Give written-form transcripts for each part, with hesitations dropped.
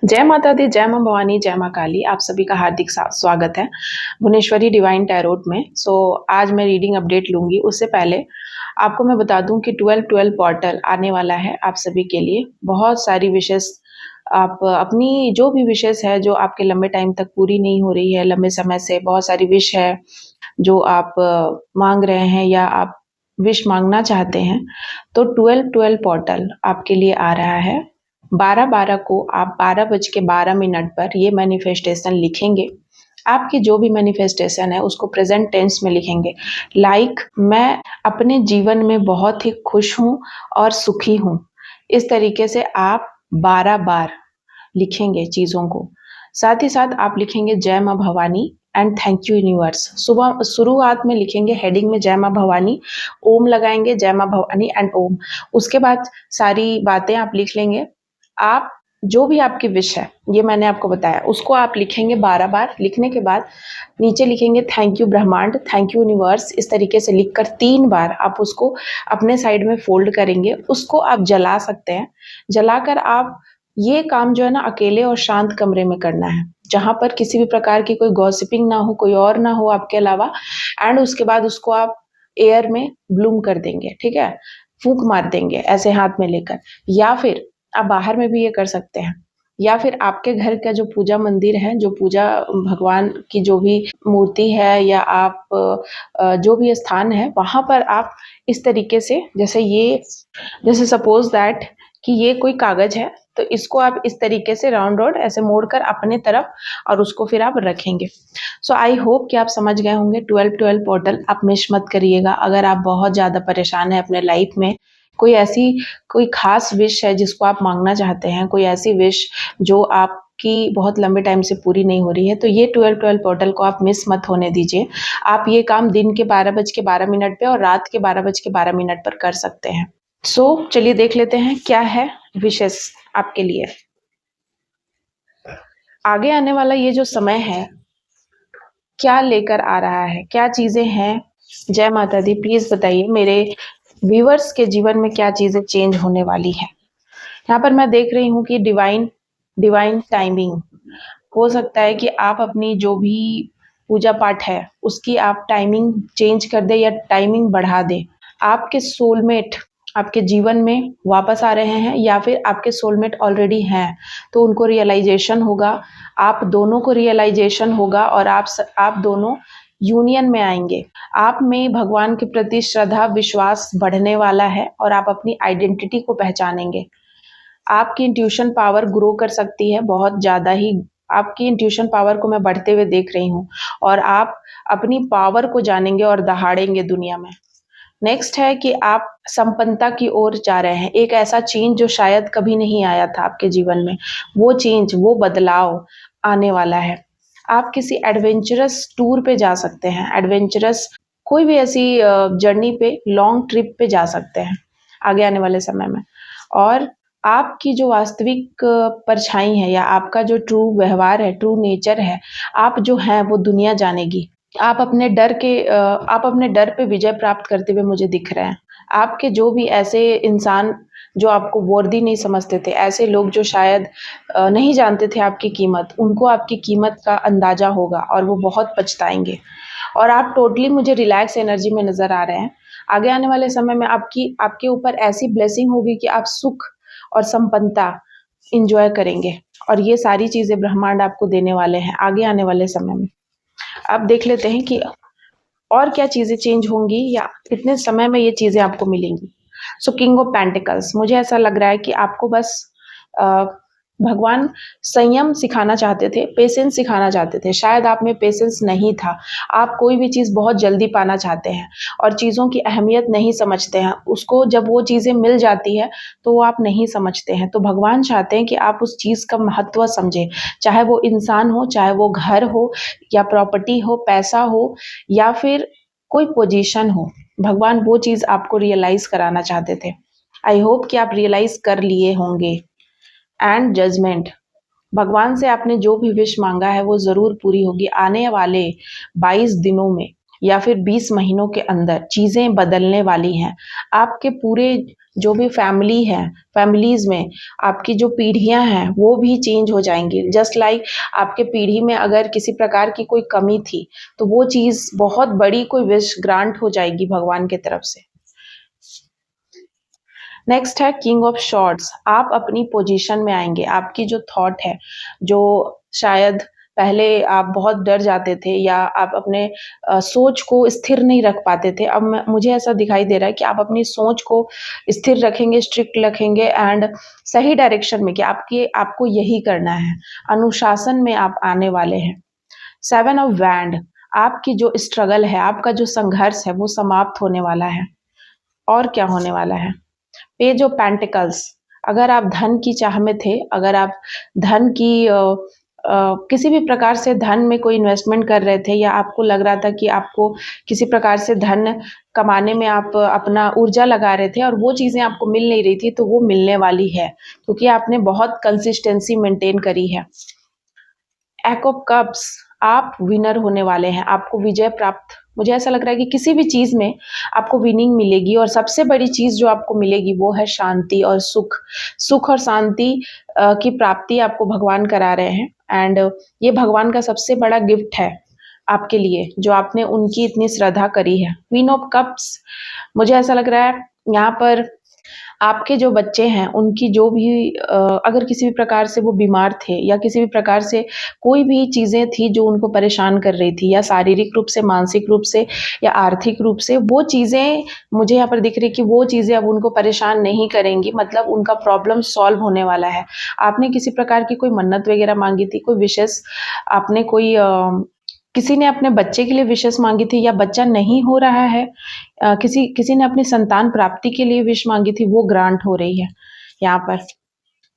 जय माता दी, जय माँ भवानी, जय माँ काली। आप सभी का हार्दिक स्वागत है भुवनेश्वरी डिवाइन टैरोट में। आज मैं रीडिंग अपडेट लूंगी। उससे पहले आपको मैं बता दूं कि 12-12 पोर्टल आने वाला है आप सभी के लिए। बहुत सारी विशेष आप अपनी जो भी विशेष है जो आपके लंबे टाइम तक पूरी नहीं हो रही है, लंबे समय से बहुत सारी विश है जो आप मांग रहे हैं या आप विश मांगना चाहते हैं, तो 12-12 पोर्टल आपके लिए आ रहा है। 12-12 को आप 12:12 पर ये मैनिफेस्टेशन लिखेंगे। आपकी जो भी मैनिफेस्टेशन है उसको प्रेजेंट टेंस में लिखेंगे। मैं अपने जीवन में बहुत ही खुश हूँ और सुखी हूँ। इस तरीके से आप 12 बार लिखेंगे चीज़ों को। साथ ही साथ आप लिखेंगे जय माँ Bhavani and thank you universe. सुबह शुरुआत में लिखेंगे हेडिंग में जय माँ भवानी, ओम लगाएंगे जय माँ भवानी एंड ओम। उसके बाद सारी बातें आप लिख लेंगे। आप जो भी आपकी विश है, ये मैंने आपको बताया, उसको आप लिखेंगे 12 बार। लिखने के बाद नीचे लिखेंगे थैंक यू ब्रह्मांड, थैंक यू यूनिवर्स। इस तरीके से लिखकर 3 बार आप उसको अपने साइड में फोल्ड करेंगे। उसको आप जला सकते हैं। जलाकर आप ये काम जो है ना अकेले और शांत कमरे में करना है, जहां पर किसी भी प्रकार की कोई गॉसिपिंग ना हो, कोई और ना हो आपके अलावा। एंड उसके बाद उसको आप एयर में ब्लूम कर देंगे, ठीक है, फूंक मार देंगे ऐसे हाथ में लेकर। या फिर आप बाहर में भी ये कर सकते हैं, या फिर आपके घर का जो पूजा मंदिर है, जो पूजा भगवान की जो भी मूर्ति है या आप जो भी स्थान है वहां पर आप इस तरीके से, जैसे सपोज दैट कि ये कोई कागज है, तो इसको आप इस तरीके से राउंड राउंड ऐसे मोड़कर अपने तरफ और उसको फिर आप रखेंगे। आई होप कि आप समझ गए होंगे। 12-12 पोर्टल आप मिस मत करिएगा। अगर आप बहुत ज़्यादा परेशान हैं अपने लाइफ में, कोई खास विश है जिसको आप मांगना चाहते हैं, कोई ऐसी विश जो आपकी बहुत लंबे टाइम से पूरी नहीं हो रही है, तो ये 12-12 पोर्टल को आप मिस मत होने दीजिए। आप ये काम दिन के 12:12 पे और रात के 12:12 पर कर सकते हैं। चलिए देख लेते हैं क्या है विशेष आपके लिए। आगे आने वाला ये जो समय है क्या लेकर आ रहा है, क्या चीजें हैं। जय माता दी, प्लीज बताइए मेरे व्यूअर्स के जीवन में क्या चीजें चेंज होने वाली है। यहाँ पर मैं देख रही हूँ कि डिवाइन डिवाइन टाइमिंग। हो सकता है कि आप अपनी जो भी पूजा पाठ है उसकी आप टाइमिंग चेंज कर दे या टाइमिंग बढ़ा दे। आपके सोलमेट आपके जीवन में वापस आ रहे हैं या फिर आपके सोलमेट ऑलरेडी हैं, तो उनको रियलाइजेशन होगा, आप दोनों को रियलाइजेशन होगा और आप दोनों यूनियन में आएंगे। आप में भगवान के प्रति श्रद्धा विश्वास बढ़ने वाला है और आप अपनी आइडेंटिटी को पहचानेंगे। आपकी इंट्यूशन पावर ग्रो कर सकती है बहुत ज़्यादा ही। आपकी इंट्यूशन पावर को मैं बढ़ते हुए देख रही हूँ और आप अपनी पावर को जानेंगे और दहाड़ेंगे दुनिया में। नेक्स्ट है कि आप संपन्नता की ओर जा रहे हैं। एक ऐसा चेंज जो शायद कभी नहीं आया था आपके जीवन में, वो चेंज, वो बदलाव आने वाला है। आप किसी एडवेंचरस टूर पे जा सकते हैं, एडवेंचरस कोई भी ऐसी जर्नी पे, लॉन्ग ट्रिप पे जा सकते हैं आगे आने वाले समय में। और आपकी जो वास्तविक परछाई है या आपका जो ट्रू व्यवहार है, ट्रू नेचर है, आप जो हैं वो दुनिया जानेगी। आप अपने डर पे विजय प्राप्त करते हुए मुझे दिख रहे हैं। आपके जो भी ऐसे इंसान जो आपको वर्दी नहीं समझते थे, ऐसे लोग जो शायद नहीं जानते थे आपकी कीमत, उनको आपकी कीमत का अंदाजा होगा और वो बहुत पछताएंगे। और आप टोटली मुझे रिलैक्स एनर्जी में नजर आ रहे हैं। आगे आने वाले समय में आपके ऊपर ऐसी ब्लेसिंग होगी कि आप सुख और संपन्नता इंजॉय करेंगे और ये सारी चीजें ब्रह्मांड आपको देने वाले हैं आगे आने वाले समय में। अब देख लेते हैं कि और क्या चीजें चेंज होंगी या कितने समय में ये चीजें आपको मिलेंगी। किंग ऑफ पेंटिकल्स, मुझे ऐसा लग रहा है कि आपको बस अ, भगवान संयम सिखाना चाहते थे, पेशेंस सिखाना चाहते थे। शायद आप में पेशेंस नहीं था। आप कोई भी चीज़ बहुत जल्दी पाना चाहते हैं और चीज़ों की अहमियत नहीं समझते हैं। उसको जब वो चीज़ें मिल जाती है तो वो आप नहीं समझते हैं। तो भगवान चाहते हैं कि आप उस चीज़ का महत्व समझें, चाहे वो इंसान हो, चाहे वो घर हो या प्रॉपर्टी हो, पैसा हो या फिर कोई पोजीशन हो। भगवान वो चीज़ आपको रियलाइज कराना चाहते थे। आई होप कि आप रियलाइज कर लिए होंगे। एंड जजमेंट, भगवान से आपने जो भी विश मांगा है वो जरूर पूरी होगी आने वाले 22 दिनों में। या फिर 20 महीनों के अंदर चीज़ें बदलने वाली हैं। आपके पूरे जो भी फैमिली है, फैमिलीज़ में आपकी जो पीढ़ियाँ हैं वो भी चेंज हो जाएँगी। जस्ट लाइक आपके पीढ़ी में अगर किसी प्रकार की कोई कमी थी, तो वो चीज़ बहुत बड़ी कोई विश ग्रांट हो जाएगी भगवान की तरफ से। नेक्स्ट है किंग ऑफ शॉर्ट्स। आप अपनी पोजीशन में आएँगे। आपकी जो थॉट है, जो शायद पहले आप बहुत डर जाते थे या आप अपने सोच को स्थिर नहीं रख पाते थे। अब मुझे ऐसा दिखाई दे रहा है कि आप अपनी सोच को स्थिर रखेंगे, स्ट्रिक्ट रखेंगे एंड सही डायरेक्शन में कि आपको यही करना है। अनुशासन में आप आने वाले हैं। 7 ऑफ वैंड, आपकी जो स्ट्रगल है, आपका जो संघर्ष है, वो समाप्त होने वाला है। और क्या होने वाला है? पेज ऑफ पेंटिकल्स, अगर आप धन की चाह में थे, अगर आप धन की किसी भी प्रकार से धन में कोई इन्वेस्टमेंट कर रहे थे या आपको लग रहा था कि आपको किसी प्रकार से धन कमाने में आप अपना ऊर्जा लगा रहे थे और वो चीज़ें आपको मिल नहीं रही थी, तो वो मिलने वाली है क्योंकि आपने बहुत कंसिस्टेंसी मेंटेन करी है। एट ऑफ कप्स, आप विनर होने वाले हैं। आपको विजय प्राप्त, मुझे ऐसा लग रहा है कि किसी भी चीज़ में आपको विनिंग मिलेगी और सबसे बड़ी चीज़ जो आपको मिलेगी वो है शांति और सुख। सुख और शांति की प्राप्ति आपको भगवान करा रहे हैं एंड ये भगवान का सबसे बड़ा गिफ्ट है आपके लिए, जो आपने उनकी इतनी श्रद्धा करी है। क्वीन ऑफ कप्स, मुझे ऐसा लग रहा है यहाँ पर आपके जो बच्चे हैं उनकी जो भी अगर किसी भी प्रकार से वो बीमार थे या किसी भी प्रकार से कोई भी चीज़ें थी जो उनको परेशान कर रही थी या शारीरिक रूप से, मानसिक रूप से या आर्थिक रूप से, वो चीज़ें मुझे यहाँ पर दिख रही कि वो चीज़ें अब उनको परेशान नहीं करेंगी, मतलब उनका प्रॉब्लम सॉल्व होने वाला है। आपने किसी प्रकार की कोई मन्नत वगैरह मांगी थी, कोई विशेष आपने कोई किसी ने अपने बच्चे के लिए विशेष मांगी थी या बच्चा नहीं हो रहा है, किसी ने अपनी संतान प्राप्ति के लिए विश मांगी थी, वो ग्रांट हो रही है यहाँ पर।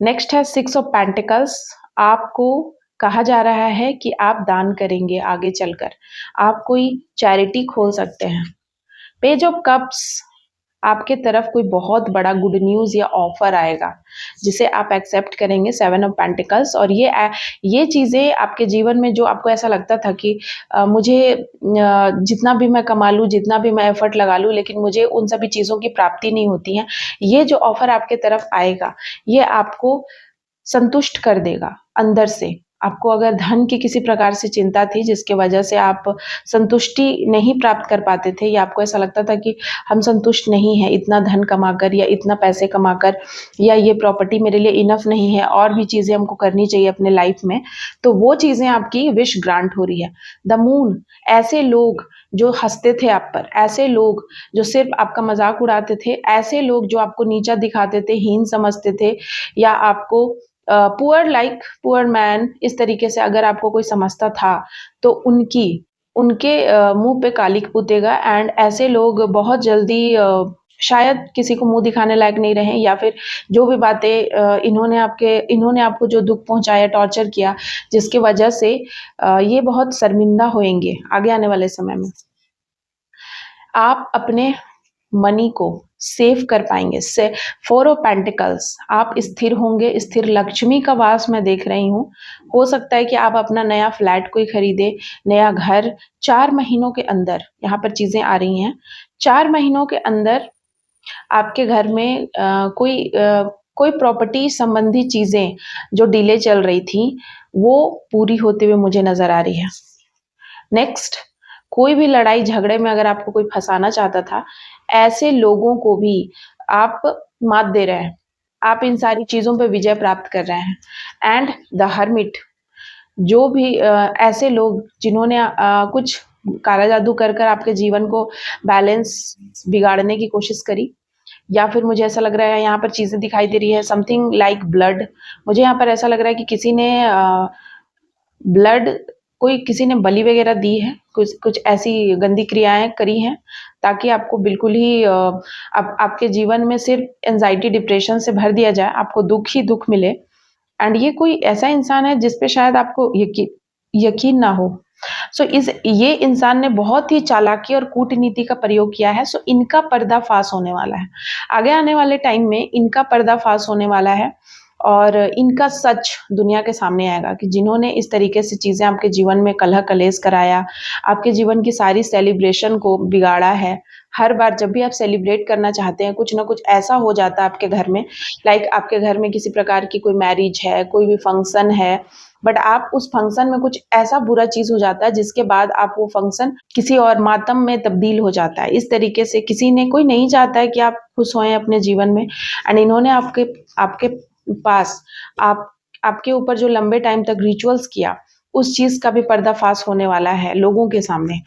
नेक्स्ट है 6 ऑफ पेंटिकल्स। आपको कहा जा रहा है कि आप दान करेंगे आगे चलकर, आप कोई चैरिटी खोल सकते हैं। पेज ऑफ कप्स, आपके तरफ कोई बहुत बड़ा गुड न्यूज़ या ऑफर आएगा जिसे आप एक्सेप्ट करेंगे। 7 ऑफ पेंटिकल्स, और ये चीज़ें आपके जीवन में जो आपको ऐसा लगता था कि मुझे जितना भी मैं कमा लूँ, जितना भी मैं एफर्ट लगा लूँ, लेकिन मुझे उन सभी चीज़ों की प्राप्ति नहीं होती है, ये जो ऑफर आपके तरफ आएगा ये आपको संतुष्ट कर देगा अंदर से। आपको अगर धन की किसी प्रकार से चिंता थी जिसकी वजह से आप संतुष्टि नहीं प्राप्त कर पाते थे या आपको ऐसा लगता था कि हम संतुष्ट नहीं हैं इतना धन कमाकर या इतना पैसे कमाकर, या ये प्रॉपर्टी मेरे लिए इनफ नहीं है, और भी चीज़ें हमको करनी चाहिए अपने लाइफ में, तो वो चीज़ें आपकी विश ग्रांट हो रही है। द मून, ऐसे लोग जो हंसते थे आप पर, ऐसे लोग जो सिर्फ आपका मजाक उड़ाते थे, ऐसे लोग जो आपको नीचा दिखाते थे, हीन समझते थे या आपको पुअर मैन इस तरीके से अगर आपको कोई समझता था, तो उनके मुंह पे कालिक पुतेगा एंड ऐसे लोग बहुत जल्दी शायद किसी को मुंह दिखाने लायक नहीं रहे, या फिर जो भी बातें इन्होंने आपको जो दुख पहुंचाया, टॉर्चर किया, जिसकी वजह से ये बहुत शर्मिंदा होंगे आगे आने वाले समय में। आप अपने मनी को सेव कर पाएंगे। से 4 ऑफ पेंटिकल्स, आप स्थिर होंगे, स्थिर लक्ष्मी का वास मैं देख रही हूँ। हो सकता है कि आप अपना नया फ्लैट कोई खरीदे, नया घर 4 महीनों के अंदर, यहाँ पर चीज़ें आ रही हैं, 4 महीनों के अंदर आपके घर में कोई प्रॉपर्टी संबंधी चीज़ें जो डिले चल रही थी वो पूरी होते हुए मुझे नज़र आ रही है। नेक्स्ट, कोई भी लड़ाई झगड़े में अगर आपको कोई फंसाना चाहता था, ऐसे लोगों को भी आप मात दे रहे हैं, आप इन सारी चीज़ों पे विजय प्राप्त कर रहे हैं। एंड द हर्मिट, जो भी ऐसे लोग जिन्होंने कुछ काला जादू कर कर आपके जीवन को बैलेंस बिगाड़ने की कोशिश करी, या फिर मुझे ऐसा लग रहा है यहाँ पर चीज़ें दिखाई दे रही है समथिंग लाइक ब्लड। मुझे यहाँ पर ऐसा लग रहा है कि किसी ने ब्लड, कोई किसी ने बलि वगैरह दी है, कुछ ऐसी गंदी क्रियाएं करी हैं ताकि आपको बिल्कुल ही आपके जीवन में सिर्फ एंजाइटी, डिप्रेशन से भर दिया जाए, आपको दुख ही दुख मिले। एंड ये कोई ऐसा इंसान है जिस पे शायद आपको यकीन ना हो। सो ये इंसान ने बहुत ही चालाकी और कूटनीति का प्रयोग किया है। सो इनका पर्दाफाश होने वाला है आगे आने वाले टाइम में, इनका पर्दाफाश होने वाला है और इनका सच दुनिया के सामने आएगा कि जिन्होंने इस तरीके से चीज़ें आपके जीवन में कलह कलेश कराया, आपके जीवन की सारी सेलिब्रेशन को बिगाड़ा है। हर बार जब भी आप सेलिब्रेट करना चाहते हैं, कुछ ना कुछ ऐसा हो जाता है आपके घर में, लाइक आपके घर में किसी प्रकार की कोई मैरिज है, कोई भी फंक्शन है, बट आप उस फंक्शन में कुछ ऐसा बुरा चीज़ हो जाता है जिसके बाद आप वो फंक्शन किसी और मातम में तब्दील हो जाता है। इस तरीके से कोई नहीं चाहता है कि आप खुश होएँ अपने जीवन में, एंड इन्होंने आपके आपके पास आप आपके ऊपर जो लंबे टाइम तक रिचुअल्स किया, उस चीज़ का भी पर्दाफ़ाश होने वाला है लोगों के सामने।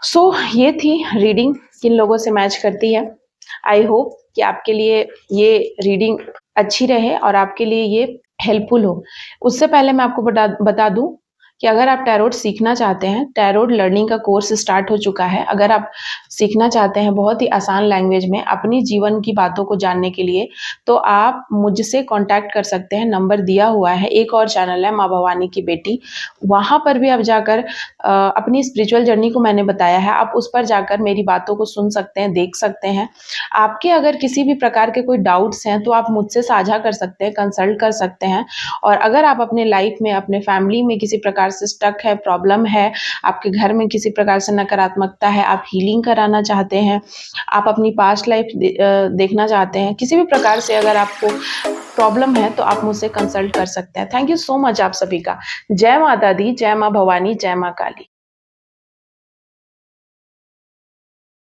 सो ये थी रीडिंग किन लोगों से मैच करती है। आई होप कि आपके लिए ये रीडिंग अच्छी रहे और आपके लिए ये हेल्पफुल हो। उससे पहले मैं आपको बता दूँ कि अगर आप टैरोट सीखना चाहते हैं, टैरोट लर्निंग का कोर्स स्टार्ट हो चुका है। अगर आप सीखना चाहते हैं बहुत ही आसान लैंग्वेज में अपनी जीवन की बातों को जानने के लिए, तो आप मुझसे कॉन्टैक्ट कर सकते हैं, नंबर दिया हुआ है। एक और चैनल है माँ भवानी की बेटी, वहाँ पर भी आप जाकर अपनी स्पिरिचुअल जर्नी को मैंने बताया है, आप उस पर जाकर मेरी बातों को सुन सकते हैं, देख सकते हैं। आपके अगर किसी भी प्रकार के कोई डाउट्स हैं तो आप मुझसे साझा कर सकते हैं, कंसल्ट कर सकते हैं। और अगर आप अपने लाइफ में, अपने फैमिली में किसी प्रकार से स्टक है, प्रॉब्लम है, आपके घर में किसी प्रकार से नकारात्मकता है, आप हीलिंग कराना चाहते हैं, आप अपनी पास्ट लाइफ देखना चाहते हैं, किसी भी प्रकार से अगर आपको प्रॉब्लम है तो आप मुझसे कंसल्ट कर सकते हैं। थैंक यू सो मच आप सभी का। जय माता दी, जय माँ भवानी, जय माँ काली।